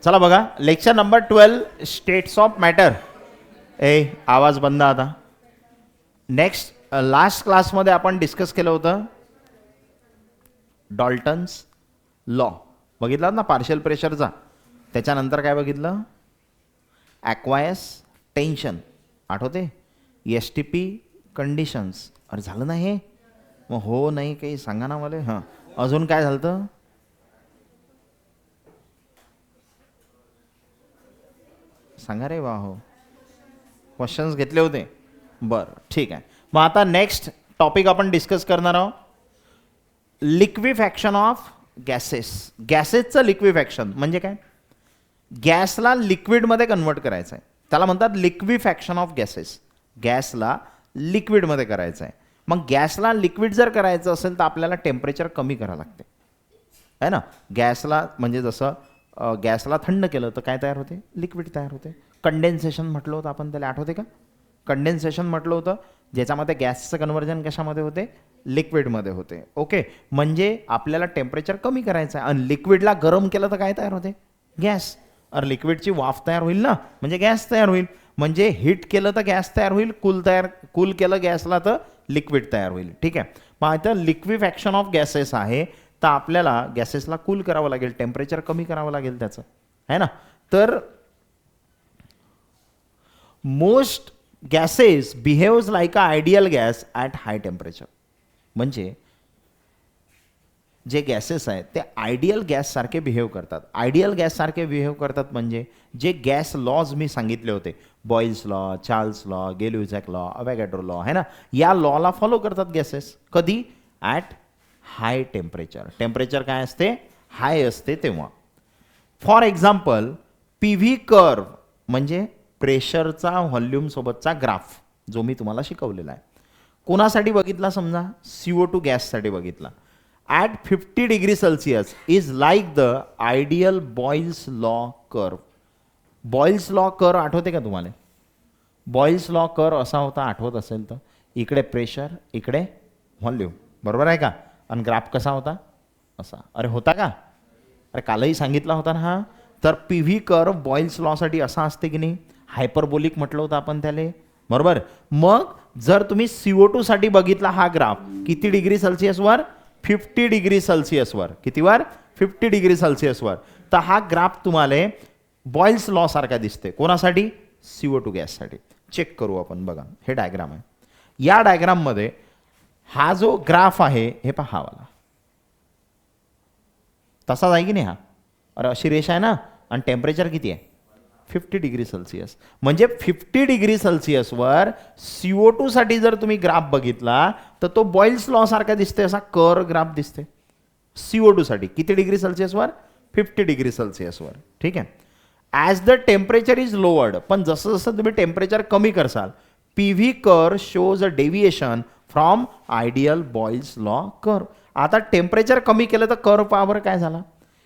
चला बघा, lecture number 12 states of matter. आवाज बंद आता. नेक्स्ट लास्ट क्लासमध्ये आपण डिस्कस केलं होतं डॉल्टन्स लॉ. बघितला ना पार्शियल प्रेशरचा. त्याच्यानंतर काय बघितलं? ॲक्वायस टेन्शन आठवते? STP conditions. अरे झालं ना हे? मग हो नाही काही सांगा ना मला. हां, अजून काय झालं? सांगा रे वा. हो, क्वेश्चन्स घेतले होते. बरं ठीक आहे. मग आता नेक्स्ट टॉपिक आपण डिस्कस करणार आहोत, लिक्विफॅक्शन ऑफ गॅसेस. गॅसेसचं लिक्विफॅक्शन म्हणजे काय? गॅसला लिक्विडमध्ये कन्वर्ट करायचं आहे, त्याला म्हणतात लिक्विफॅक्शन ऑफ गॅसेस. गॅसला लिक्विडमध्ये करायचं आहे. मग गॅसला लिक्विड जर करायचं असेल तर आपल्याला टेम्परेचर कमी करावं लागते, आहे ना. गॅसला म्हणजे जसं गॅसला थंड केलं तर काय तयार होते? लिक्विड तयार होते. कंडेन्सेशन म्हटलं होतं आपण, त्याला आठवते का? कंडेन्सेशन म्हटलं होतं ज्याच्यामध्ये गॅसचं कन्व्हर्जन कशामध्ये होते? लिक्विडमध्ये होते. ओके, म्हणजे आपल्याला टेम्परेचर कमी करायचं आहे आणि लिक्विडला गरम केलं तर काय तयार होते? गॅस. और लिक्विडची वाफ तयार होईल ना, म्हणजे गॅस तयार होईल. म्हणजे हीट केलं तर गॅस तयार होईल, कूल केलं गॅसला तर लिक्विड तयार होईल. ठीक आहे. मग आता लिक्विफॅक्शन ऑफ गॅसेस आहे, तर आपल्याला गॅसेसला कूल करावं लागेल, टेम्परेचर कमी करावं लागेल त्याचं, आहे ना. तर most gases behaves like a ideal gas at high temperature. म्हणजे जे गॅसेस आहेत ते आयडियल गॅससारखे बिहेव करतात. आयडियल गॅससारखे बिहेव करतात म्हणजे जे गॅस लॉज मी सांगितले होते, Boyle's law, Charles law, Gay Lussac law, Avogadro law, आहे ना, या लॉला फॉलो करतात गॅसेस. कधी? At high temperature. टेम्परेचर काय असते? हाय असते तेव्हा. फॉर एक्झाम्पल PV कर्व म्हणजे प्रेशरचा व्हॉल्यूम सोबतचा ग्राफ, जो मी तुम्हाला शिकवलेला आहे. कोणासाठी बघितला? समजा CO2 गॅससाठी बघितला. At 50 degree Celsius is like the ideal boils law curve. Boils law curve आठवते का तुम्हाला? बॉईल्स लॉ कर्व असा होता, आठवत असेल तर, इकडे प्रेशर, इकडे व्हॉल्यूम, बरोबर आहे का? आणि ग्राफ कसा होता? असा. अरे होता का? अरे कालही सांगितला होता ना हा. तर PV कर्व बॉईल्स लॉसाठी असा असते की नाही? हायपरबोलिक म्हटलं होतं आपण त्याला, बरोबर. मग जर तुम्ही CO2 साठी बघितला हा ग्राफ, किती डिग्री सेल्सिअसवर? 50 डिग्री सेल्सिअसवर. कितीवर? 50 डिग्री सेल्सिअसवर. तर हा ग्राफ तुम्हाला बॉईल्स लॉ सारखा दिसते. कोणासाठी? CO2 गॅससाठी. चेक करू आपण. बघा, हे डायग्राम आहे. या डायग्राममध्ये हा जो ग्राफ आहे, हे पहा, वाला तसाच आहे की नाही हा? अरे अशी रेषा आहे ना, आणि टेम्परेचर किती आहे? 50 डिग्री सेल्सिअस. म्हणजे 50 डिग्री सेल्सिअसवर CO2 साठी जर तुम्ही ग्राफ बघितला तर तो बॉईल्स लॉ सारखा दिसते, असा कर्व ग्राफ दिसते. CO2 साठी किती डिग्री सेल्सिअसवर? 50 डिग्री सेल्सिअसवर. ठीक आहे. As the temperature is lowered, पण जसं जसं तुम्ही टेम्परेचर कमी करसाल, PV curve shows a deviation from ideal boils law curve. आता टेम्परेचर कमी केलं तर कर्व पॉवर काय झाला?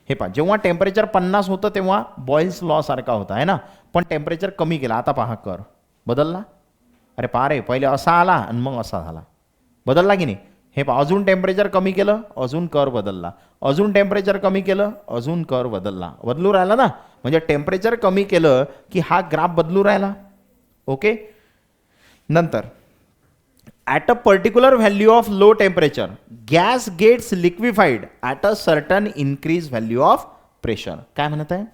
हे पहा, जेव्हा टेम्परेचर 50 होतं तेव्हा बॉईल्स लॉ सारखा होता, आहे ना. पण टेम्परेचर कमी केला, आता पहा कर्व बदलला. अरे पहा रे, पहिले असा आला आणि मग असा झाला, बदलला की नाही? हे पहा, अजून टेम्परेचर कमी केलं, अजून कर्व बदलला. अजून टेम्परेचर कमी केलं, अजून कर्व बदलला. बदलू राहिला ना. म्हणजे टेम्परेचर कमी केलं की हा ग्राफ बदलू राहिला. ओके. नंतर at a particular value of low temperature, gas gets liquefied at a certain increased value of pressure. काय म्हणत आहे?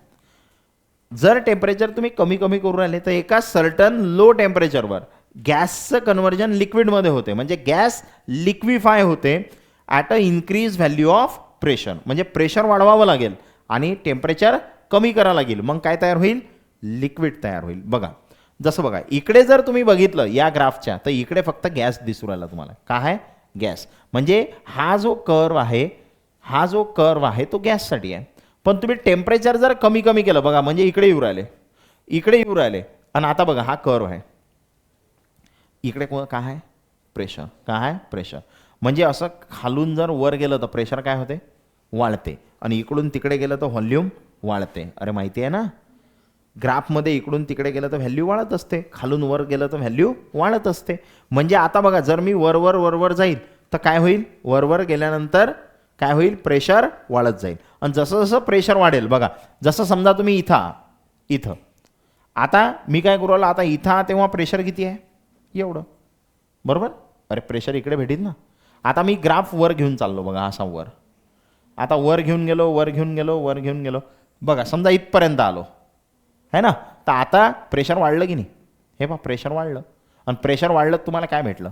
जर टेम्परेचर तुम्ही कमी कमी करू राहिले तर एका सर्टन लो टेम्परेचरवर गॅसचं कन्व्हर्जन लिक्विडमध्ये होते, म्हणजे गॅस लिक्विफाय होते at a increase value of pressure. म्हणजे प्रेशर वाढवावं लागेल आणि टेम्परेचर कमी करावं लागेल. मग काय तयार होईल? लिक्विड तयार होईल. बघा, जसं बघा, इकडे जर तुम्ही बघितलं या ग्राफच्या, तर इकडे फक्त गॅस दिसू राहिला तुम्हाला. काय आहे? गॅस. म्हणजे हा जो कर्व आहे, हा जो कर्व आहे तो गॅससाठी आहे. पण तुम्ही टेम्परेचर जर कमी कमी केलं, बघा, म्हणजे इकडे येऊ राहिले, इकडे येऊ राहिले. आणि आता बघा, हा कर्व आहे, इकडे काय आहे? प्रेशर. काय आहे? प्रेशर. म्हणजे असं खालून जर वर गेलं तर प्रेशर काय होते? वाढते. आणि इकडून तिकडे गेलं तर व्हॉल्यूम वाढते. अरे माहिती आहे ना, ग्राफमध्ये इकडून तिकडे गेलं तर व्हॅल्यू वाढत असते, खालून वर गेलं तर व्हॅल्यू वाढत असते. म्हणजे आता बघा, जर मी वरवर वरवर जाईल तर काय होईल? वरवर गेल्यानंतर काय होईल? प्रेशर वाढत जाईल. आणि जसं जसं प्रेशर वाढेल बघा, जसं समजा तुम्ही इथं आता मी काय करू राहिलो, आता इथं तेव्हा प्रेशर किती आहे एवढं, बरोबर. अरे प्रेशर इकडे भेटेल ना. आता मी ग्राफ वर घेऊन चाललो बघा, असा वर. आता वर घेऊन गेलो बघा, समजा इथपर्यंत आलो है ना. तर आता प्रेशर वाढलं की नाही, हे पहा प्रेशर वाढलं. आणि प्रेशर वाढलं तुम्हाला काय भेटलं,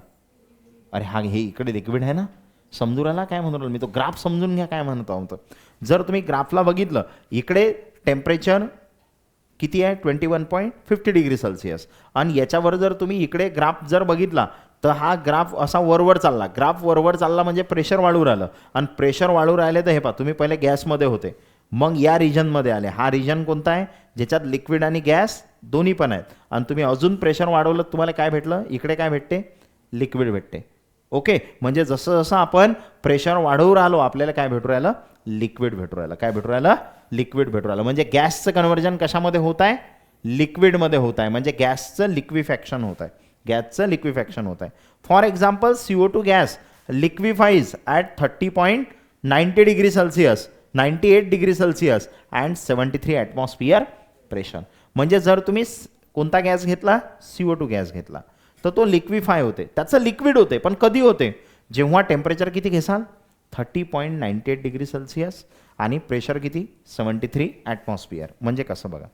अरे हा हे इकडे लिक्विड आहे ना. समजून राहिला काय म्हणून मी तो ग्राफ समजून घ्या काय म्हणत आहोत. जर तुम्ही ग्राफला बघितलं, इकडे टेम्परेचर किती आहे 21.50 डिग्री सेल्सिअस. आणि याच्यावर जर तुम्ही इकडे ग्राफ जर बघितला तर हा ग्राफ असा वरवर चालला. ग्राफ वरवर चालला म्हणजे प्रेशर वाढू राहिलं. आणि प्रेशर वाढू राहिले तर हे पहा, तुम्ही पहिले गॅसमध्ये होते, मग या रिजनमध्ये आले. हा रिजन कोणता आहे, ज्याच्यात लिक्विड आणि गॅस दोन्ही पण आहेत. आणि तुम्ही अजून प्रेशर वाढवलं तुम्हाला काय भेटलं, इकडे काय भेटते, लिक्विड भेटते. ओके, म्हणजे जसं जसं आपण प्रेशर वाढवू राहिलो आपल्याला काय भेटू राहिलं, लिक्विड भेटू राहिलं. काय भेटू राहिलं, लिक्विड भेटू राहिलं. म्हणजे गॅसचं कन्व्हर्जन कशामध्ये होत आहे, लिक्विडमध्ये होत आहे. म्हणजे गॅसचं लिक्विफॅक्शन होत आहे, गॅसचं लिक्विफॅक्शन होत आहे. For example CO2 gas liquefies at 30.90 degree Celsius, 98 degree Celsius and 73 atmosphere pressure. म्हणजे जर तुम्ही कोणता गॅस घेतला, CO2 गॅस घेतला, तर तो लिक्विफाय होते, त्याचं लिक्विड होते. पण कधी होते, जेव्हा टेम्परेचर किती घेसाल 30.98 डिग्री सेल्सिअस आणि प्रेशर किती 73 ॲटमॉस्फिअर. म्हणजे कसं बघा,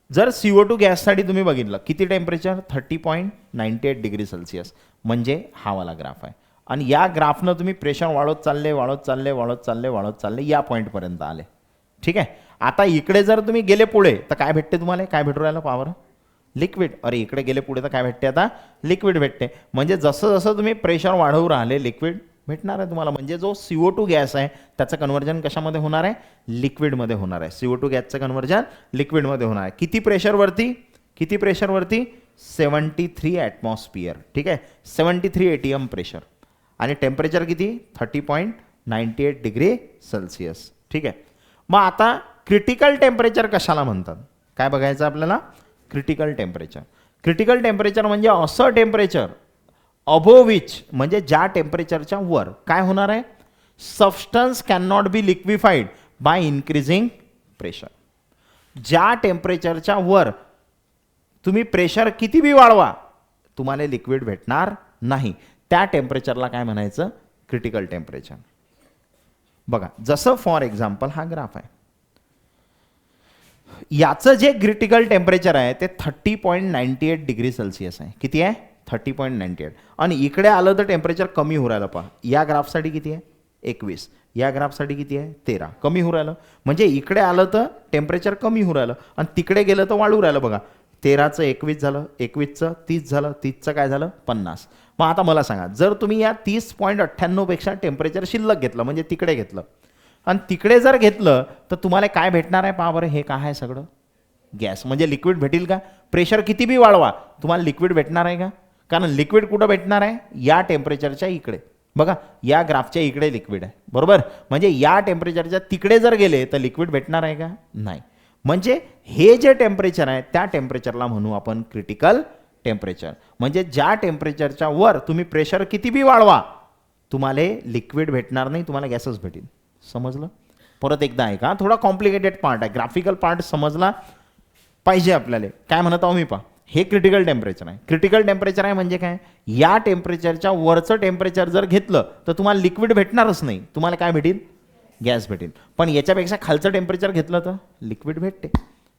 जर CO2 गॅससाठी तुम्ही बघितलं किती टेम्परेचर 30.98 डिग्री सेल्सिअस, म्हणजे हा वाला ग्राफ आहे. आणि या ग्राफनं तुम्ही प्रेशर वाढत चालले या पॉईंटपर्यंत आले. ठीक आहे. आता इकडे जर तुम्ही गेले पुढे तर काय भेटते तुम्हाला, काय भेटू राहिलं पॉवर, लिक्विड. अरे इकडे गेले पुढे तर काय भेटते, आता लिक्विड भेटते. म्हणजे जसं जसं तुम्ही प्रेशर वाढवू राहिले लिक्विड भेटणार आहे तुम्हाला. म्हणजे जो CO2 गॅस आहे त्याचं कन्व्हर्जन कशामध्ये होणार आहे, लिक्विडमध्ये होणार आहे. CO2 गॅसचं कन्व्हर्जन लिक्विडमध्ये होणार आहे. किती प्रेशरवरती, 73 ॲटमॉस्फिअर. ठीक आहे, 73 ATM प्रेशर. आणि टेम्परेचर किती 30.98 डिग्री सेल्सिअस. ठीक आहे. मग आता क्रिटिकल टेम्परेचर कशाला म्हणतात, काय बघायचं आपल्याला, क्रिटिकल टेम्परेचर. क्रिटिकल टेम्परेचर म्हणजे असं टेम्परेचर अबोव विच, म्हणजे ज्या टेम्परेचरच्या वर काय होणार आहे, substance can not be liquefied by increasing pressure. ज्या टेम्परेचरच्या वर तुम्ही प्रेशर किती बी वाढवा तुम्हाला लिक्विड भेटणार नाही, त्या टेम्परेचरला काय म्हणायचं, क्रिटिकल टेम्परेचर. बघा जसं फॉर एक्झाम्पल हा ग्राफ आहे, याचं जे क्रिटिकल टेम्परेचर आहे ते 30.98 डिग्री सेल्सिअस आहे. किती आहे 30.98. आणि इकडे आलं तर टेम्परेचर कमी होऊ राहिलं. पहा या ग्राफसाठी किती आहे 21, या ग्राफसाठी किती आहे 13, कमी होऊ राहिलं. म्हणजे इकडे आलं तर टेम्परेचर कमी होऊ राहिलं आणि तिकडे गेलं तर वाढू राहिलं. बघा 13चं 21 झालं, 21चं 30 झालं, 30चं काय झालं 50. मग आता मला सांगा, जर तुम्ही या 30.98 पेक्षा टेम्परेचर शिल्लक घेतलं, म्हणजे तिकडे घेतलं आणि तिकडे जर घेतलं तर तुम्हाला काय भेटणार आहे, पहा बरं, हे काय आहे सगळं गॅस. म्हणजे लिक्विड भेटेल का, प्रेशर किती बी वाढवा तुम्हाला लिक्विड भेटणार आहे का, कारण लिक्विड कुठं भेटणार आहे, या टेम्परेचरच्या इकडे. बघा या ग्राफच्या इकडे लिक्विड आहे, बरोबर. म्हणजे या टेम्परेचरच्या तिकडे जर गेले तर लिक्विड भेटणार आहे का, नाही. म्हणजे हे जे टेम्परेचर आहे त्या टेम्परेचरला म्हणू आपण क्रिटिकल टेम्परेचर. म्हणजे ज्या टेम्परेचरच्या वर तुम्ही प्रेशर किती बी वाढवा तुम्हाला लिक्विड भेटणार नाही, तुम्हाला गॅसच भेटेल. समजलं. परत एकदा ऐका, थोडा कॉम्प्लिकेटेड पार्ट आहे, ग्राफिकल पार्ट समजला पाहिजे आपल्याला. काय म्हणत आहो मी, पहा हे क्रिटिकल टेम्परेचर आहे. क्रिटिकल टेम्परेचर आहे म्हणजे काय, या टेम्परेचरच्या वरचं टेम्परेचर जर घेतलं तर तुम्हाला लिक्विड भेटणारच नाही, तुम्हाला काय भेटेल, गॅस भेटेल. पण याच्यापेक्षा खालचं टेम्परेचर घेतलं तर लिक्विड भेटते.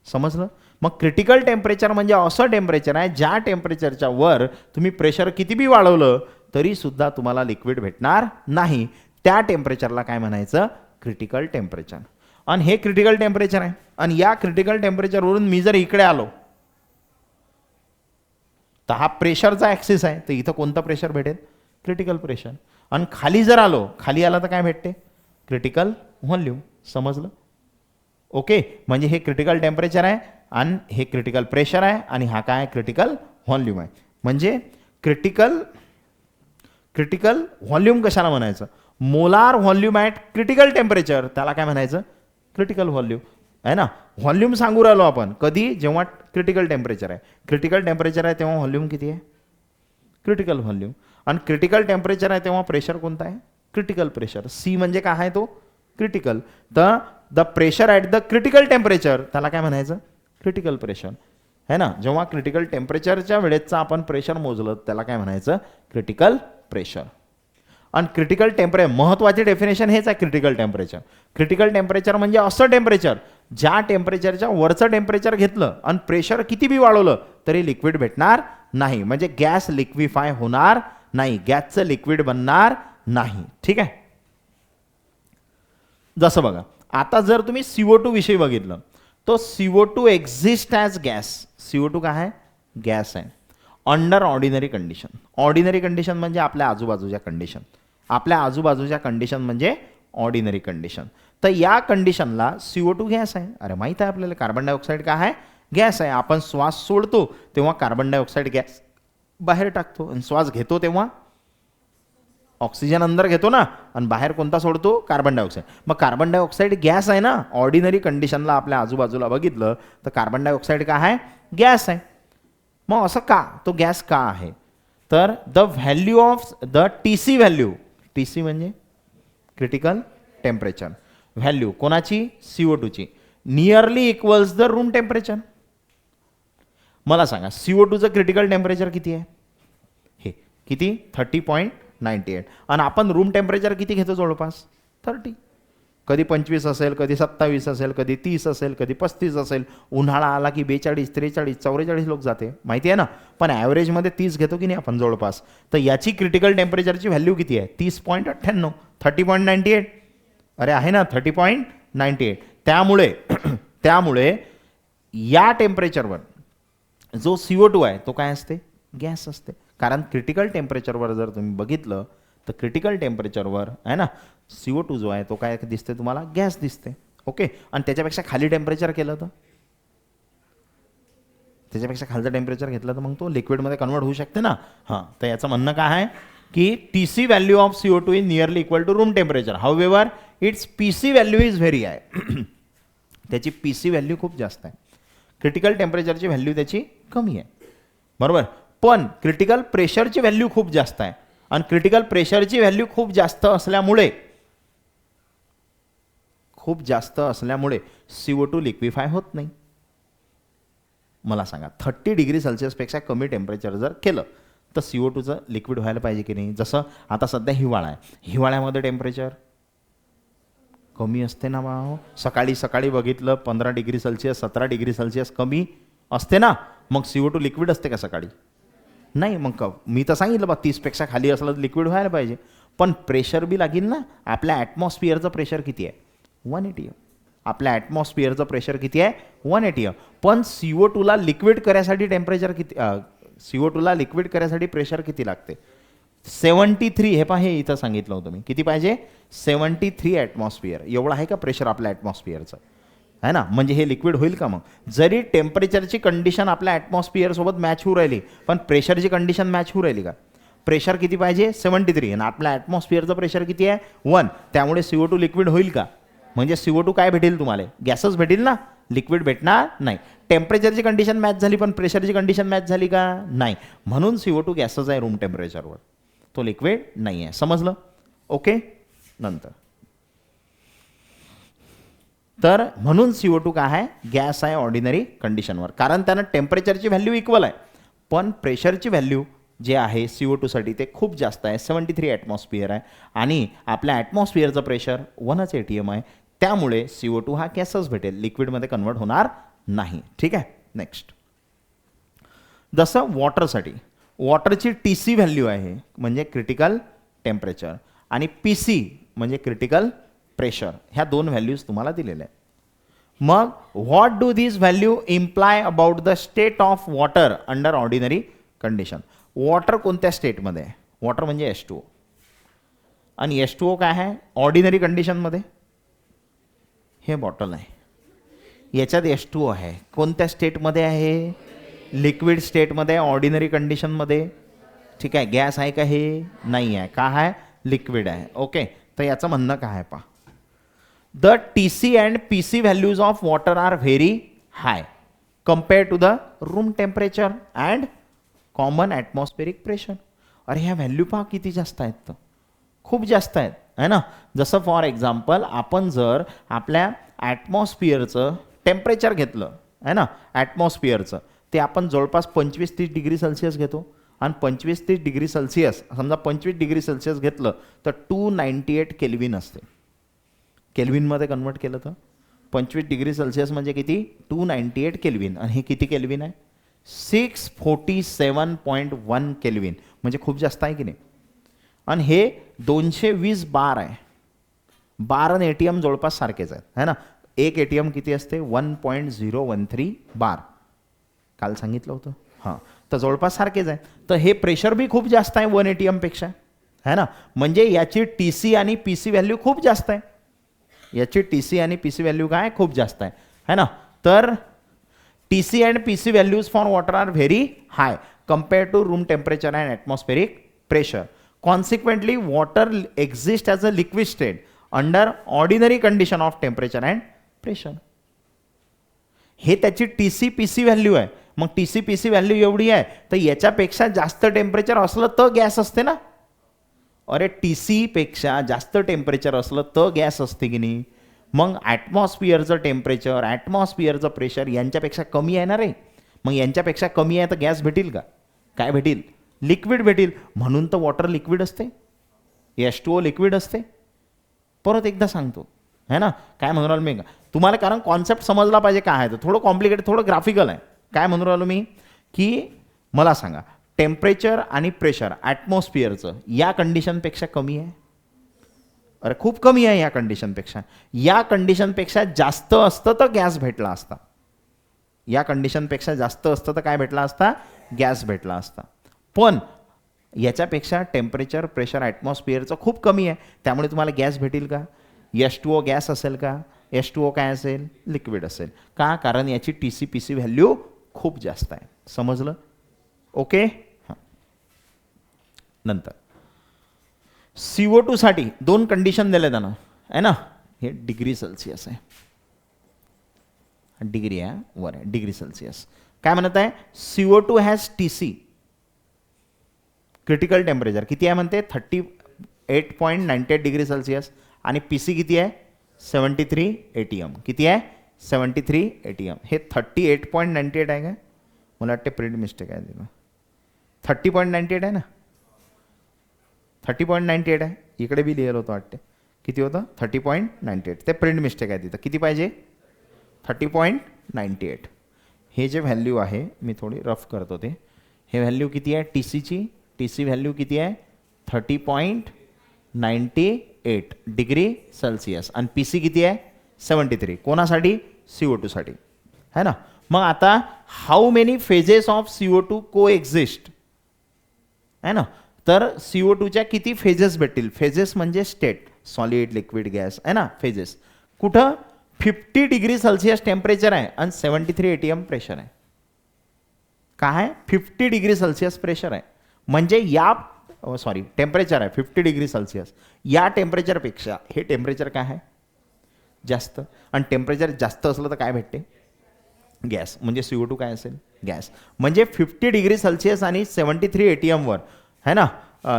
समजलं. मग क्रिटिकल टेम्परेचर म्हणजे असं टेम्परेचर आहे ज्या टेम्परेचरच्या वर तुम्ही प्रेशर किती बी वाढवलं तरी सुद्धा तुम्हाला लिक्विड भेटणार नाही, त्या टेम्परेचरला काय म्हणायचं, क्रिटिकल टेम्परेचर. आणि हे क्रिटिकल टेम्परेचर आहे. आणि या क्रिटिकल टेम्परेचरवरून मी जर इकडे आलो तर हा प्रेशरचा ॲक्सिस आहे, तर इथं कोणतं प्रेशर भेटेल, क्रिटिकल प्रेशर. आणि खाली जर आलो, खाली आला तर काय भेटते, क्रिटिकल व्हॉल्यूम. समजलं. ओके. म्हणजे हे क्रिटिकल टेम्परेचर आहे आणि हे क्रिटिकल प्रेशर आहे आणि हा काय क्रिटिकल व्हॉल्यूम आहे. म्हणजे क्रिटिकल व्हॉल्यूम कशाला म्हणायचं, molar volume at critical temperature, त्याला काय म्हणायचं, क्रिटिकल व्हॉल्यूम आहे ना. व्हॉल्यूम सांगू राहिलो आपण कधी, जेव्हा क्रिटिकल टेम्परेचर आहे. क्रिटिकल टेम्परेचर आहे तेव्हा व्हॉल्यूम किती आहे, क्रिटिकल व्हॉल्यूम. आणि क्रिटिकल टेम्परेचर आहे तेव्हा प्रेशर कोणता आहे, क्रिटिकल प्रेशर. सी म्हणजे काय आहे तो, क्रिटिकल. तर the pressure at the critical temperature त्याला काय म्हणायचं, क्रिटिकल प्रेशर है ना. जेव्हा क्रिटिकल टेम्परेचरच्या वेळेचं आपण प्रेशर मोजलं त्याला काय म्हणायचं, क्रिटिकल प्रेशर. आणि क्रिटिकल टेम्परेचर महत्त्वाचे डेफिनेशन हेच आहे. क्रिटिकल टेम्परेचर, क्रिटिकल टेम्परेचर म्हणजे असं टेम्परेचर ज्या टेम्परेचरच्या वरचं टेम्परेचर घेतलं आणि प्रेशर किती बी वाढवलं तरी लिक्विड भेटणार नाही, म्हणजे गॅस लिक्विफाय होणार नाही, गॅसचं लिक्विड बनणार नाही. ठीक आहे. जसं बघा आता जर तुम्ही CO2 विषयी बघितलं तो CO2 exist as gas. CO2 काय आहे, गॅस आहे under ordinary condition. Ordinary condition म्हणजे आपल्या आजूबाजूच्या कंडिशन, आपल्या आजूबाजूच्या कंडिशन म्हणजे ऑर्डिनरी कंडिशन. तर या कंडिशनला CO2 गॅस आहे. अरे माहीत आहे आपल्याला कार्बन डायऑक्साईड काय आहे, गॅस आहे. आपण श्वास सोडतो तेव्हा कार्बन डायऑक्साईड गॅस बाहेर टाकतो आणि श्वास घेतो तेव्हा ऑक्सिजन अंदर घेतो ना आणि बाहेर कोणता सोडतो, कार्बन डायऑक्साईड. मग कार्बन डायऑक्साईड गॅस आहे ना. ऑर्डिनरी कंडिशनला आपल्या आजूबाजूला बघितलं तर कार्बन डायऑक्साईड काय आहे, गॅस आहे. मग असं का, तो गॅस का आहे, तर the value of the TC value, TC म्हणजे क्रिटिकल टेम्परेचर व्हॅल्यू कोणाची, CO2ची, nearly equals the room temperature. मला सांगा CO2चं क्रिटिकल टेम्परेचर किती आहे, हे किती 30.98 आणि आपण रूम टेम्परेचर किती घेतो, जवळपास 30. कधी 25 असेल, कधी 27 असेल, कधी 30 असेल, कधी 35 असेल. उन्हाळा आला की 42, 43, 44 लोक जाते, माहिती आहे ना. पण ॲव्हरेजमध्ये 30 घेतो की नाही आपण जवळपास. तर याची क्रिटिकल टेम्परेचरची व्हॅल्यू किती आहे, 30.98, 30.98. अरे आहे ना 30.98. त्यामुळे या टेम्परेचरवर जो CO2 आहे तो काय असते, गॅस असते. कारण क्रिटिकल टेम्परेचरवर जर तुम्ही बघितलं तर क्रिटिकल टेम्परेचरवर आहे ना CO2 जो आहे तो काय दिसते तुम्हाला, गॅस दिसते. ओके. आणि त्याच्यापेक्षा खाली टेम्परेचर केलं तर, त्याच्यापेक्षा खालचं टेम्परेचर घेतलं तर मग तो लिक्विडमध्ये कन्वर्ट होऊ शकते ना. हां, तर याचं म्हणणं काय आहे की TC value of CO2 is nearly equal to room temperature. However its PC value is very high. त्याची PC व्हॅल्यू खूप जास्त आहे, क्रिटिकल टेम्परेचरची व्हॅल्यू त्याची कमी आहे, बरोबर. पण क्रिटिकल प्रेशरची व्हॅल्यू खूप जास्त आहे आणि क्रिटिकल प्रेशरची व्हॅल्यू खूप जास्त असल्यामुळे CO2 लिक्विफाय होत नाही. मला सांगा 30 डिग्री सेल्सिअसपेक्षा कमी टेम्परेचर जर केलं तर CO2चं लिक्विड व्हायला पाहिजे की नाही. जसं आता सध्या हिवाळा आहे, हिवाळ्यामध्ये टेम्परेचर कमी असते ना भाऊ. सकाळी बघितलं 15 डिग्री सेल्सिअस 17 डिग्री सेल्सिअस कमी असते ना. मग CO2 लिक्विड असते का सकाळी, नाही. मग मी तर सांगितलं बा 30पेक्षा खाली असलं तर लिक्विड व्हायला पाहिजे. पण प्रेशर बी लागेल ना. आपल्या ॲटमॉस्फिअरचं प्रेशर किती आहे, 180. आपल्या ॲटमॉस्फिअरचं प्रेशर किती आहे, 180. पण CO2ला लिक्विड करायसाठी टेम्परेचर किती, CO2ला लिक्विड करायसाठी प्रेशर किती लागते, 73. हे पहा, हे इथं सांगितलं होतं मी, किती पाहिजे, 73 ॲटमॉस्फिअर. एवढं आहे का प्रेशर आपल्या ॲटमॉस्फिअरचं, आहे ना. म्हणजे हे लिक्विड होईल का. मग जरी टेम्परेचरची कंडिशन आपल्या ॲटमॉस्फिअर सोबत मॅच होऊ राहिली पण प्रेशरची कंडिशन मॅच होऊ राहिली का. प्रेशर किती पाहिजे, 73 आणि आपल्या ॲटमॉस्फिअरचं प्रेशर किती आहे, 1. त्यामुळे CO2 लिक्विड होईल का, म्हणजे CO2 काय भेटेल तुम्हाला, गॅसच भेटेल ना, लिक्विड भेटणार नाही. टेम्परेचरची कंडिशन मॅच झाली पण प्रेशरची कंडिशन मॅच झाली का, नाही. म्हणून CO2 गॅसच आहे रूम टेम्परेचरवर, तो लिक्विड नाही आहे. समजलं. ओके. नंतर तर म्हणून CO2 काय आहे, गॅस आहे ऑर्डिनरी कंडिशनवर, कारण त्यानं टेम्परेचरची व्हॅल्यू इक्वल आहे पण प्रेशरची व्हॅल्यू जे आहे CO2 साठी ते खूप जास्त आहे, 73 ॲटमॉस्फिअर आहे आणि आपल्या ॲटमॉस्फिअरचं प्रेशर 1 ATM आहे. त्यामुळे CO2 हा गॅसच भेटेल, लिक्विडमध्ये कन्वर्ट होणार नाही. ठीक आहे. नेक्स्ट, जसं वॉटरसाठी वॉटरची TC व्हॅल्यू आहे म्हणजे क्रिटिकल टेम्परेचर आणि PC म्हणजे क्रिटिकल प्रेशर. ह्या दोन व्हॅल्यूज तुम्हाला दिलेल्या आहेत. मग what do this value imply about the state of water under ordinary condition. Water कोणत्या स्टेटमध्ये आहे, वॉटर म्हणजे H2O आणि H2O काय आहे ऑर्डिनरी कंडिशनमध्ये, हे बॉटल आहे याच्यात H2O आहे. कोणत्या स्टेटमध्ये आहे, लिक्विड स्टेटमध्ये, ऑर्डिनरी कंडिशनमध्ये. ठीक आहे. गॅस आहे का, हे नाही आहे, का आहे, लिक्विड आहे. ओके. तर याचं म्हणणं काय आहे पहा, the TC and PC values of water are very high compare to the room temperature and common atmospheric pressure. अरे ह्या व्हॅल्यू पहा किती जास्त आहेत, तर खूप जास्त आहेत. आहे ना. जसं फॉर एक्झाम्पल आपण जर आपल्या ॲटमॉस्फिअरचं टेम्परेचर घेतलं आहे ना, ॲटमॉस्फिअरचं ते आपण जवळपास 25-30 डिग्री सेल्सिअस घेतो आणि 25-30 डिग्री सेल्सिअस समजा 25 डिग्री सेल्सिअस घेतलं तर 298 केल्विन असते. केल्विनमध्ये कन्वर्ट केलं तर 25 डिग्री सेल्सिअस म्हणजे किती 298 केल्विन आणि हे किती केल्विन आहे 647.1 केल्विन म्हणजे खूप जास्त आहे की नाही. आणि हे 220 बार आहे. बार आणि ATM जवळपास सारखेच आहेत है ना. एक ATM किती असते 1.013 बार काल सांगितलं होतं हां. तर जवळपास सारखेच आहे. तर हे प्रेशर बी खूप जास्त आहे 1 ATM पेक्षा है ना. म्हणजे याची TC आणि PC व्हॅल्यू खूप जास्त आहे. याची TC आणि PC व्हॅल्यू काय खूप जास्त आहे है ना. तर TC and PC values for water are very high compared to room temperature and atmospheric pressure. Consequently, water exists as a liquid state under ordinary condition of temperature and pressure. हे त्याची TC PC value आहे. मग TC PC value एवढी आहे तर याच्यापेक्षा जास्त temperature असलं तर गॅस असते ना. अरे TC पेक्षा जास्त टेम्परेचर असलं तर गॅस असते की नाही. मग ॲटमॉस्फिअरचं टेम्परेचर ॲटमॉस्फिअरचं प्रेशर यांच्यापेक्षा कमी आहे ना रे. मग यांच्यापेक्षा कमी आहे तर गॅस भेटेल का काय भेटेल लिक्विड भेटेल. म्हणून तर वॉटर लिक्विड असते H2O लिक्विड असते. परत एकदा सांगतो है ना काय म्हणून राहिलो मी तुम्हाला कारण कॉन्सेप्ट समजला पाहिजे काय आहे. तर थोडं कॉम्प्लिकेटेड थोडं ग्राफिकल आहे. काय म्हणून राहिलो मी की मला सांगा टेम्परेचर आणि प्रेशर ॲटमॉस्फिअरचं या कंडिशनपेक्षा कमी आहे. अरे खूप कमी आहे या कंडिशनपेक्षा. या कंडिशनपेक्षा जास्त असतं तर गॅस भेटला असता. या कंडिशनपेक्षा जास्त असतं तर काय भेटला असता गॅस भेटला असता. पण याच्यापेक्षा टेम्परेचर प्रेशर ॲटमॉस्फिअरचं खूप कमी आहे. त्यामुळे तुम्हाला गॅस भेटेल का H2O गॅस असेल का H2O काय असेल लिक्विड असेल का कारण याची TC PC व्हॅल्यू खूप जास्त आहे. समजलं ओके. हां नंतर CO2 साठी दोन कंडिशन दिले त्यांना आहे ना. हे डिग्री सेल्सिअस आहे डिग्री आहे वर आहे डिग्री सेल्सिअस. काय म्हणत आहे CO2 has TC critical temperature किती आहे म्हणते 38.98 डिग्री सेल्सिअस आणि PC किती आहे 73 ATM किती आहे 73 ATM. हे 38.98 आहे का मला वाटते प्रिंट मिस्टेक आहे तिथं 30.98 आहे ना 30.98 आहे. इकडे बी लिहिलं होतं वाटते किती होतं 30.98 ते प्रिंट मिस्टेक आहे तिथं. किती पाहिजे 30.98. हे जे व्हॅल्यू आहे मी थोडी रफ करतो ते हे व्हॅल्यू किती आहे TCची TC व्हॅल्यू किती आहे 30.98 डिग्री सेल्सिअस आणि PC किती आहे 73 कोणासाठी CO2 साठी है ना. मग आता how many phases of CO2 को एक्झिस्ट है ना. तर CO2च्या किती फेजेस भेटतील. फेजेस म्हणजे स्टेट सॉलिड लिक्विड गॅस आहे ना. फेजेस कुठं 50 डिग्री सेल्सिअस टेम्परेचर आहे आणि 73 ATM प्रेशर आहे. काय 50 डिग्री सेल्सिअस प्रेशर आहे म्हणजे या सॉरी टेम्परेचर आहे 50 डिग्री सेल्सिअस. या टेम्परेचरपेक्षा हे टेम्परेचर काय आहे जास्त आणि टेम्परेचर जास्त असलं तर काय भेटते गॅस म्हणजे CO2 काय असेल गॅस. म्हणजे 50 डिग्री सेल्सिअस आणि 73 ATM वर है ना.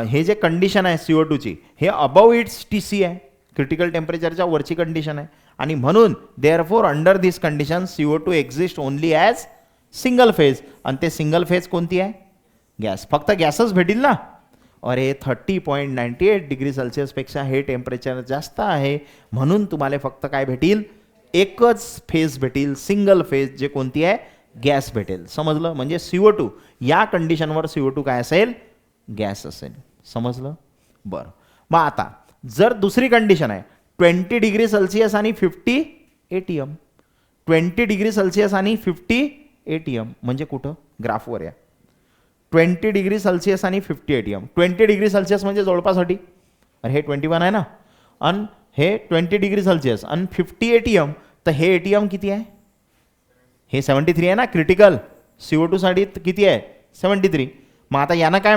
हे जे कंडिशन आहे CO2ची हे अबाव इट्स TC आहे क्रिटिकल टेम्परेचरच्या वरची कंडिशन आहे आणि म्हणून therefore under this condition CO2 exist only as single phase आणि ते सिंगल फेज कोणती आहे गॅस. फक्त गॅसच भेटील ना. अरे 30.98 डिग्री सेल्सिअसपेक्षा हे टेम्परेचर जास्त आहे म्हणून तुम्हाला फक्त काय भेटील एकच फेज भेटील सिंगल फेज जे कोणती आहे गॅस भेटेल. समजलं म्हणजे CO2 या कंडिशनवर CO2 काय असेल गॅस असेल. समजलं बरं. मग आता जर दुसरी कंडिशन आहे 20 डिग्री सेल्सिअस आणि 50 ATM 20 डिग्री सेल्सिअस आणि 50 ATM म्हणजे कुठं ग्राफवर या 20 डिग्री सेल्सिअस आणि 50 ATM. 20 डिग्री सेल्सिअस म्हणजे जवळपाससाठी अरे हे 21 आहे ना आणि हे 20 डिग्री सेल्सिअस आणि 50 ATM तर हे ATM किती आहे हे 73 आहे ना क्रिटिकल CO2 साठी किती आहे 73. मग आता यानं काय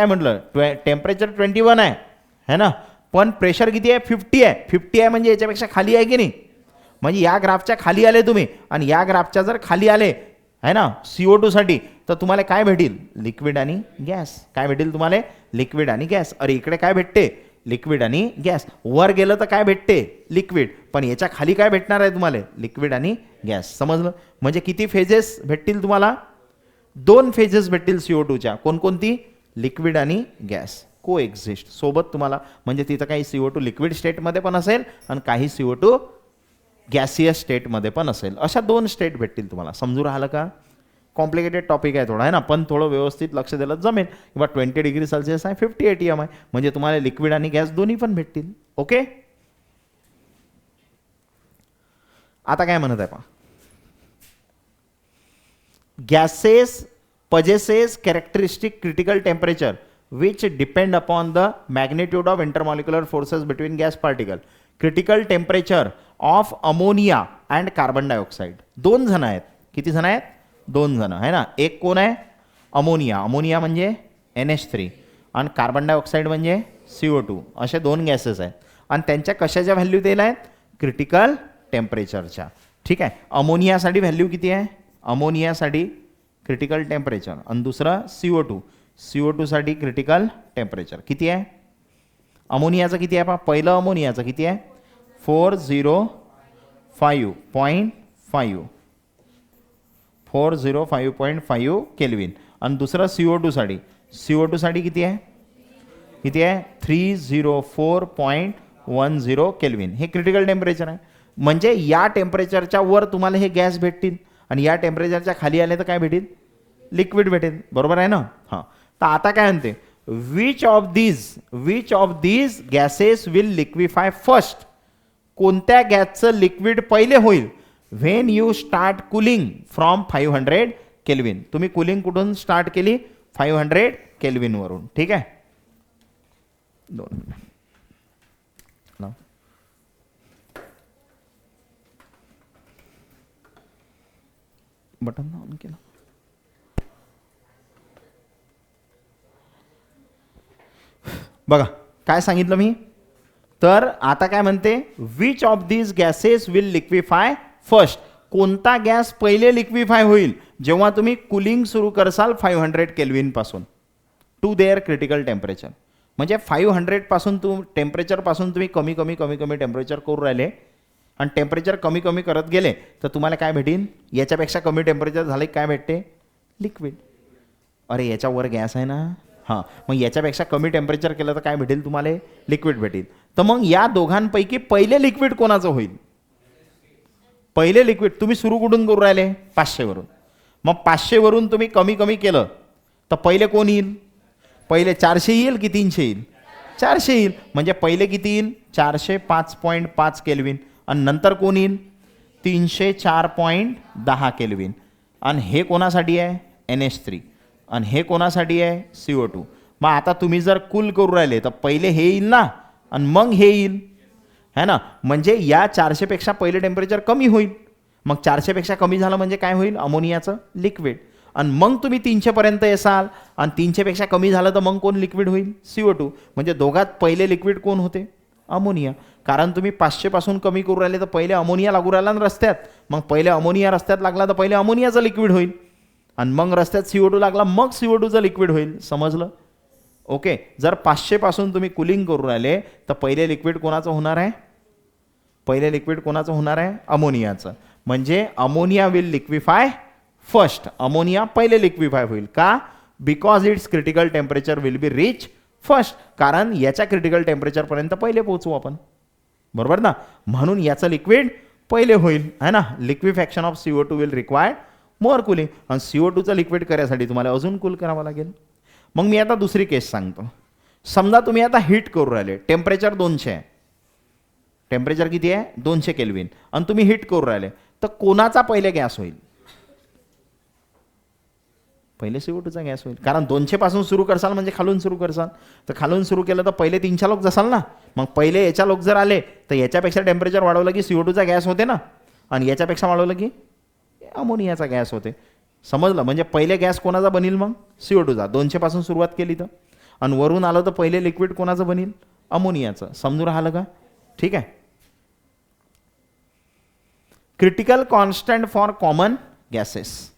म्हटलं टेम्परेचर 21 आहे ना पण प्रेशर किती आहे 50 आहे. 50 आहे म्हणजे याच्यापेक्षा खाली आहे की नाही म्हणजे या ग्राफच्या खाली आले तुम्ही आणि या ग्राफच्या जर खाली आले आहे ना. CO2 साठी तर तुम्हाला काय भेटेल, लिक्विड आणि गॅस. काय भेटेल तुम्हाला, लिक्विड आणि गॅस. अरे इकडे काय भेटते, लिक्विड आणि गॅस. वर गेलं तर काय भेटते, लिक्विड. पण याच्या खाली काय भेटणार आहे तुम्हाला, लिक्विड आणि गॅस. समजलं. म्हणजे किती फेजेस भेटतील तुम्हाला, 2 फेजेस भेटतील CO2च्या. कोणकोणती, लिक्विड आणि गॅस को एक्झिस्ट सोबत तुम्हाला. म्हणजे तिथं काही CO2 लिक्विड स्टेटमध्ये पण असेल आणि काही CO2 गॅसियस स्टेटमध्ये पण असेल. अशा 2 स्टेट भेटतील तुम्हाला. समजू राहिलं का. कॉम्प्लिकेटेड टॉपिक आहे थोडा, आहे ना, पण थोडं व्यवस्थित लक्ष दिलं जमेल. किंवा 20 डिग्री सेल्सिअस आहे, 50 ATM आहे, म्हणजे तुम्हाला लिक्विड आणि गॅस दोन्ही पण भेटतील. ओके. आता काय म्हणत आहे पहा, gases possesses characteristic critical temperature which depend upon the magnitude of intermolecular forces between gas particle. Critical temperature of ammonia and carbon dioxide. 2 जण आहेत. किती जण आहेत, 2 जण आहे ना. एक कोण आहे, अमोनिया. अमोनिया म्हणजे NH3 आणि कार्बन डायऑक्साईड म्हणजे CO2. असे 2 गॅसेस आहेत आणि त्यांच्या कशाच्या व्हॅल्यू दिल्या आहेत, क्रिटिकल टेम्परेचरच्या. ठीक आहे. अमोनियासाठी व्हॅल्यू किती आहे, अमोनियासाठी क्रिटिकल टेम्परेचर आणि दुसरा CO2 साठी क्रिटिकल टेम्परेचर किती आहे. अमोनियाचं किती आहे पहा, पहिलं अमोनियाचं किती आहे, 405.5 केल्विन. आणि दुसरा CO2 साठी किती आहे, 304.10 केल्विन. हे क्रिटिकल टेम्परेचर आहे. म्हणजे या टेम्परेचरच्या वर तुम्हाला हे गॅस भेटतील आणि या टेम्परेचरच्या खाली आले तर काय भेटेल, लिक्विड भेटेल. बरोबर आहे ना. हां. तर आता काय म्हणते, which of these gases will liquefy first. कोणत्या गॅसचं लिक्विड पहिले होईल, when you start cooling from 500 kelvin. तुम्ही कुलिंग कुठून स्टार्ट केली, 500 केल्विन वरून. ठीक आहे. 2 मिनिट बटन ऑन केलं. बघा काय सांगितलं मी. तर आता काय म्हणते, which of these gases will liquefy first. कोणता गॅस पहिले लिक्विफाय होईल जेव्हा तुम्ही कुलिंग सुरू करसाल 500 केल्विन पासून टू देअर क्रिटिकल टेम्परेचर. म्हणजे 500 पासून टेम्परेचर पासून तुम्ही कमी टेम्परेचर करू राहिले आणि टेम्परेचर कमी करत गेले तर तुम्हाला काय भेटेल, याच्यापेक्षा कमी टेम्परेचर झाले काय भेटते, लिक्विड. अरे याच्यावर गॅस आहे ना. हां. मग याच्यापेक्षा कमी टेम्परेचर केलं तर काय भेटेल तुम्हाला, लिक्विड भेटेल. तर मग या दोघांपैकी पहिले लिक्विड कोणाचं होईल, पहिले लिक्विड. तुम्ही सुरू कुठून करू राहिले, 500 वरून. मग 500 वरून तुम्ही कमी केलं तर पहिले कोण येईल, पहिले 400 येईल की 300 येईल, 400 येईल. म्हणजे पहिले किती येईल, 405.5 केल्विन. आणि नंतर कोण येईल, 304.10 केल्विन. आणि हे कोणासाठी आहे, NH3. आणि हे कोणासाठी आहे, CO2. मग आता तुम्ही जर कूल करू राहिले तर पहिले हे येईल ना आणि मग हे येईल, है ना. म्हणजे या 400 पेक्षा पहिले टेम्परेचर कमी होईल. मग 400 पेक्षा कमी झालं म्हणजे काय होईल, अमोनियाचं लिक्विड. आणि मग तुम्ही 300 पर्यंत येसाल आणि 300 पेक्षा कमी झालं तर मग कोण लिक्विड होईल, CO2. म्हणजे दोघात पहिले लिक्विड कोण होते, अमोनिया. कारण तुम्ही 500 पासून कमी करू राहिले तर पहिले अमोनिया लागू राहिला ना रस्त्यात. मग पहिले अमोनिया रस्त्यात लागला तर पहिले अमोनियाचं लिक्विड होईल आणि मग रस्त्यात CO2 लागला मग CO2चं लिक्विड होईल. समजलं. ओके. जर 500 पासून तुम्ही कुलिंग करू राहिले तर पहिले लिक्विड कोणाचं होणार आहे, पहिले लिक्विड कोणाचं होणार आहे, अमोनियाचं. म्हणजे ammonia will liquefy first. Ammonia पहिले लिक्विफाय होईल. का, because it's critical temperature will be reach first. कारण याच्या क्रिटिकल टेम्परेचर पर्यंत पहिले पोहोचू आपण. बरोबर ना. म्हणून याचं लिक्विड पहिले होईल, है ना. Liquefaction of CO2 will required more cooling. आणि CO2चं लिक्विड करायसाठी तुम्हाला अजून कूल करावं लागेल. मग मी आता दुसरी केस सांगतो. समजा तुम्ही आता हीट करू राहिले, टेम्परेचर 200 आहे, टेम्परेचर किती आहे, 200 केल्विन. आणि तुम्ही हीट करू राहिले तर कोणाचा पहिले गॅस होईल, पहिले CO2चा गॅस होईल. कारण 200 पासून सुरू करसाल म्हणजे खालून सुरू करसाल. तर खालून सुरू केलं तर पहिले 300 लोक जसाल ना. मग पहिले याच्या लोक जर आले तर याच्यापेक्षा टेम्परेचर वाढवलं की CO2चा गॅस होते ना. आणि याच्यापेक्षा वाढवलं की अमोनियाचा गॅस होते. समजलं. म्हणजे पहिले गॅस कोणाचा बनेल, मग CO2चा. 200 पासून सुरुवात केली तर. आणि वरून आलं तर पहिले लिक्विड कोणाचं बनेल, अमोनियाचं. समजून राहिलं का. ठीक आहे. Critical constant for common gases.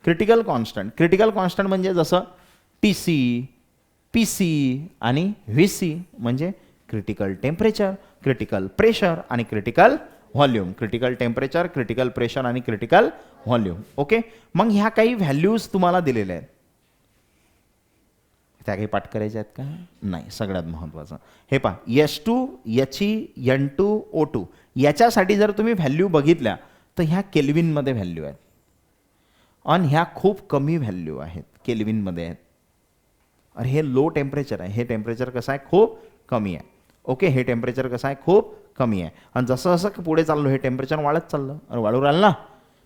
Critical constant. Critical constant म्हणजे जसं TC, PC आणि VC म्हणजे क्रिटिकल टेम्परेचर, क्रिटिकल प्रेशर आणि critical volume. Critical temperature, critical pressure आणि क्रिटिकल व्हॉल्यूम. ओके. मग ह्या काही व्हॅल्यूज तुम्हाला दिलेल्या आहेत, त्या काही पाठ करायच्या आहेत का? नाही. सगळ्यात महत्त्वाचं हे पहा, S2, He, N2, O2 याच्यासाठी जर तुम्ही व्हॅल्यू बघितल्या तर ह्या केल्विनमध्ये व्हॅल्यू आहेत आणि ह्या खूप कमी व्हॅल्यू आहेत, केल्विनमध्ये आहेत. अरे हे लो टेम्परेचर आहे, हे टेम्परेचर कसं आहे, खूप कमी आहे. ओके. हे टेम्परेचर कसं आहे, खूप कमी आहे. आणि जसं जसं पुढे चाललो हे टेम्परेचर वाढत चाललं. अरे वाढू राहिलं ना.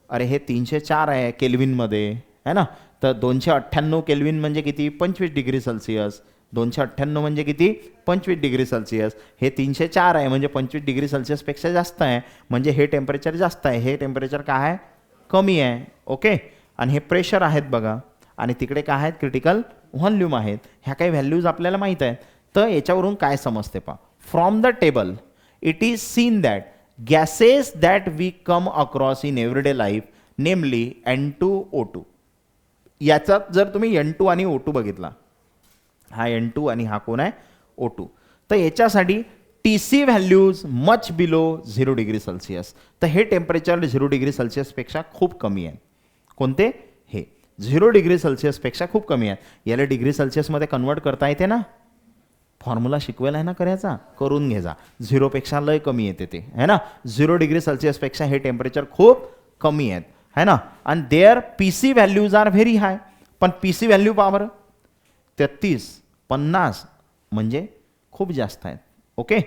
अरे हे 304 आहे केल्विनमध्ये, आहे ना. तर 298 केल्विन म्हणजे किती, 25 डिग्री सेल्सिअस. 298 म्हणजे किती, 25 डिग्री सेल्सिअस. हे 304 आहे म्हणजे 25 डिग्री सेल्सिअसपेक्षा जास्त आहे, म्हणजे हे टेम्परेचर जास्त आहे. हे टेम्परेचर काय आहे, कमी आहे. ओके. आणि हे प्रेशर आहेत बघा, आणि तिकडे काय आहेत, क्रिटिकल व्हॉल्यूम आहेत. ह्या काही व्हॅल्यूज आपल्याला माहीत आहेत. तर याच्यावरून काय समजते पहा, from the table it is seen that gases that we come across in everyday life namely N2, O2. याच्यात जर तुम्ही N2 आणि O2 बघितला, हा N2 आणि हा कोण आहे, O2, तर याच्यासाठी TC values much below 0 degree Celsius. तर हे टेम्परेचर 0 डिग्री सेल्सिअसपेक्षा खूप कमी आहे. कोणते, हे 0 डिग्री सेल्सिअसपेक्षा खूप कमी आहे. याला डिग्री सेल्सिअसमध्ये कन्वर्ट करता येते ना, फॉर्म्युला शिकवायला आहे ना करायचा, करून घ्यायचा. 0पेक्षा लय कमी येते ते, है ना. 0 डिग्री सेल्सिअसपेक्षा हे टेम्परेचर खूप कमी आहेत, है ना. आणि there PC values are very high. पण PC व्हॅल्यू पहा 33, 50 म्हणजे खूप जास्त आहेत. ओके.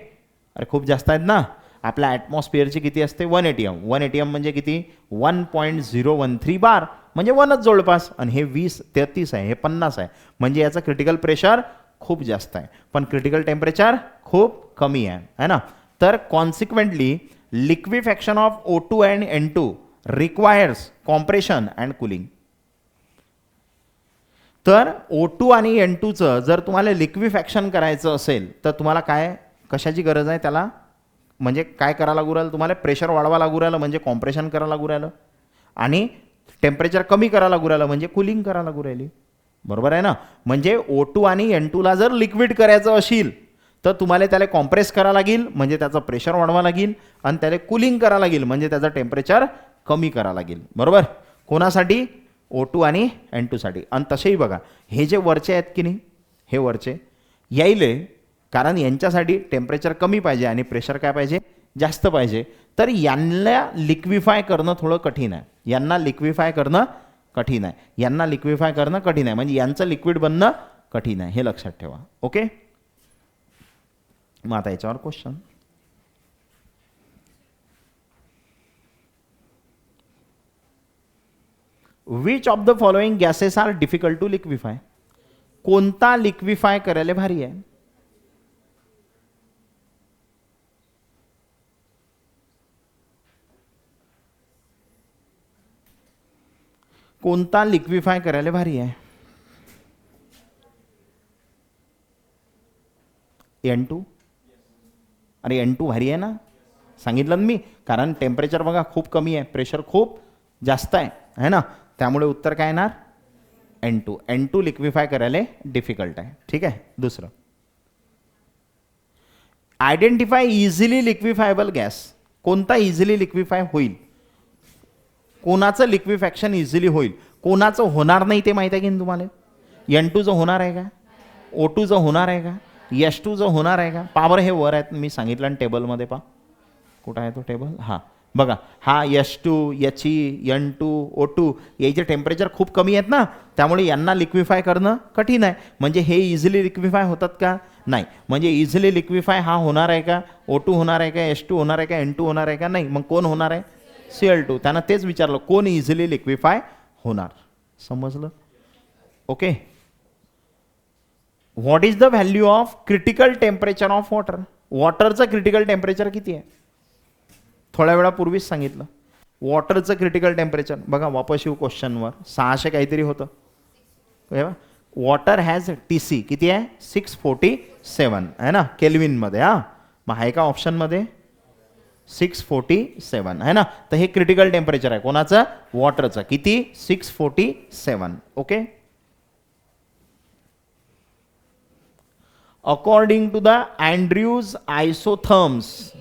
अरे खूप जास्त आहेत ना. आपल्या ॲटमॉस्फिअरची किती असते, 1 ATM. 1 ATM म्हणजे किती, 1.013 बार, म्हणजे 1च जवळपास. आणि हे 33 आहे, हे 50 आहे, म्हणजे याचं क्रिटिकल प्रेशर खूप जास्त आहे, पण क्रिटिकल टेम्परेचर खूप कमी आहे, है ना. तर consequently liquefaction of O2 and N2 requires compression and cooling. तर O2 आणि N2चं जर तुम्हाला लिक्विफॅक्शन करायचं असेल तर तुम्हाला काय, कशाची गरज आहे त्याला, म्हणजे काय करायला लागू राहिलं तुम्हाला, प्रेशर वाढवा लागू राहिलं म्हणजे कॉम्प्रेशन करायला लागू राहिलं, आणि टेम्परेचर कमी करायला लागू राहिलं म्हणजे कुलिंग करायला लागू राहिली. बरोबर आहे ना. म्हणजे O2 आणि N2ला जर लिक्विड करायचं असेल तर तुम्हाला त्याला कॉम्प्रेस करावं लागेल म्हणजे त्याचं प्रेशर वाढवा लागेल, आणि त्याला कुलिंग करावं लागेल म्हणजे त्याचं टेम्परेचर कमी करावं लागेल. बरोबर. कोणासाठी, O2 आणि N2 साठी. आणि तसेही बघा हे जे वरचे आहेत की नाही, हे वरचे यायले, कारण यांच्यासाठी टेम्परेचर कमी पाहिजे आणि प्रेशर काय पाहिजे, जास्त पाहिजे. तर यांना लिक्विफाय करणं थोडं कठीण आहे. यांना लिक्विफाय करणं कठीण आहे, यांना लिक्विफाय करणं कठीण आहे, म्हणजे यांचं लिक्विड बनणं कठीण आहे, हे लक्षात ठेवा. ओके. मग आता याच्यावर question, which of the following gases are difficult to liquefy. कोणता लिक्विफाय करायला भारी आहे. कोणता लिक्विफाय करायला भारी आहे. N2. अरे N2 भारी आहे ना, सांगितलं मी, कारण टेम्परेचर बघा खूप कमी आहे, प्रेशर खूप जास्त आहे, है ना. त्यामुळे उत्तर काय येणार, N2. N2 लिक्विफाय करायला डिफिकल्ट आहे. ठीक आहे. दुसरं, आयडेंटिफाय इझिली लिक्विफायबल गॅस. कोणता इझिली लिक्विफाय होईल, कोणाचं लिक्विफॅक्शन इझिली होईल, कोणाचं होणार नाही ते माहिती आहे की तुम्हाला. N2चं होणार आहे का, O2चं होणार आहे का, S2चं होणार आहे का. पावर हे वर आहेत, मी सांगितलं ना टेबलमध्ये. पहा कुठं आहे तो टेबल, हां बघा, हा S2, He, N2, O2 याचे टेम्परेचर खूप कमी आहेत ना, त्यामुळे यांना लिक्विफाय करणं कठीण आहे. म्हणजे हे इझिली लिक्विफाय होतात का, नाही. म्हणजे इझिली लिक्विफाय हा होणार आहे का, O2 होणार आहे का, S2 होणार आहे का, N2 होणार आहे का, नाही. मग कोण होणार आहे, Cl2. त्यांना तेच विचारलं, कोण इझिली लिक्विफाय होणार. समजलं. Okay. What is the value of critical temperature of water. वॉटरचं क्रिटिकल टेम्परेचर किती आहे, थोड्या वेळापूर्वीच सांगितलं. वॉटरचं क्रिटिकल टेम्परेचर बघा, वापस येऊ क्वेश्चनवर. 600 काहीतरी होतं. वॉटर हॅज TC किती आहे, 647 आहे ना केल्विनमध्ये. हां, मग आहे का ऑप्शनमध्ये 647 है ना. तर हे क्रिटिकल टेम्परेचर आहे कोणाचं, वॉटरचं. किती, 647. Okay. According to the Andrews isotherms,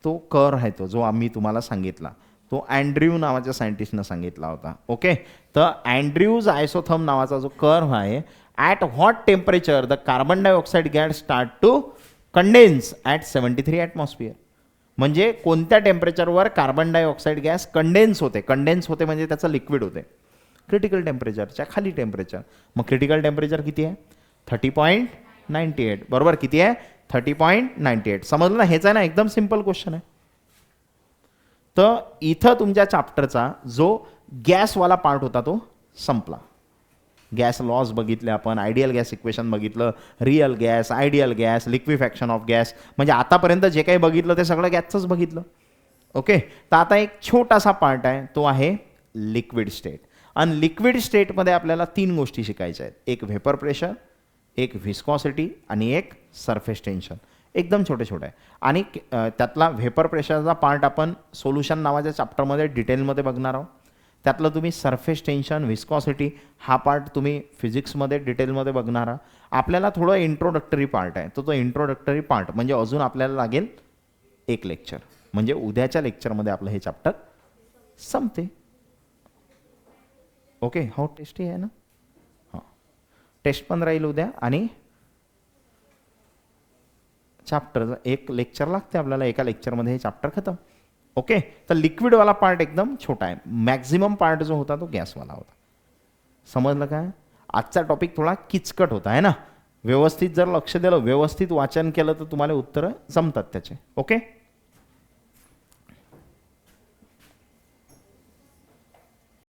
तो कर्व आहे तो जो आम्ही तुम्हाला सांगितला, तो अँड्र्यू नावाच्या सायंटिस्टनं सांगितला होता. ओके. तर अँड्र्यूज आयसोथर्म नावाचा जो कर्व आहे, at what temperature the carbon dioxide gas start to condense at 73 atmosphere. म्हणजे कोणत्या टेम्परेचरवर कार्बन डायऑक्साईड गॅस कंडेन्स होते. कंडेन्स होते म्हणजे त्याचं लिक्विड होते. क्रिटिकल टेम्परेचरच्या खाली टेम्परेचर. मग क्रिटिकल टेम्परेचर किती आहे, 30.98. बरोबर. किती आहे, 30.98. समजलं ना. हेच आहे ना, एकदम सिंपल क्वेश्चन आहे. तर इथं तुमच्या चॅप्टरचा जो गॅसवाला पार्ट होता तो संपला. गॅस लॉस बघितले आपण, आयडियल गॅस इक्वेशन बघितलं, real gas, ideal gas, liquefaction of gas, म्हणजे आतापर्यंत जे काही बघितलं ते सगळं गॅसचंच बघितलं. ओके. तर आता एक छोटासा पार्ट आहे, तो आहे लिक्विड स्टेट. आणि लिक्विड स्टेटमध्ये आपल्याला 3 गोष्टी शिकायच्या आहेत. एक व्हेपर प्रेशर, एक व्हिस्कॉसिटी आणि एक सरफेस टेन्शन. एकदम छोटे छोटे आहे. आणि त्यातला व्हेपर प्रेशरचा पार्ट आपण सोल्युशन नावाच्या चॅप्टरमध्ये डिटेलमध्ये बघणार आहोत. त्यातलं तुम्ही सरफेस टेन्शन, व्हिस्कॉसिटी हा पार्ट तुम्ही फिजिक्समध्ये डिटेलमध्ये बघणार आहात. आपल्याला थोडं इंट्रोडक्टरी पार्ट आहे, तो इंट्रोडक्टरी पार्ट म्हणजे अजून आपल्याला लागेल एक लेक्चर. म्हणजे उद्याच्या लेक्चरमध्ये आपलं हे चॅप्टर संपते. ओके. हो, टेस्टी आहे ना. हां, टेस्ट पण राहील उद्या आणि चॅप्टरचं एक लेक्चर लागते आपल्याला. एका लेक्चरमध्ये हे चॅप्टर खतम. ओके. तर लिक्विडवाला पार्ट एकदम छोटा आहे. मॅक्झिमम पार्ट जो होता तो गॅसवाला होता. समजलं काय. आजचा टॉपिक थोडा किचकट होता आहे ना. व्यवस्थित जर लक्ष दिलं, व्यवस्थित वाचन केलं तर तुम्हाला उत्तरं जमतात त्याचे. ओके.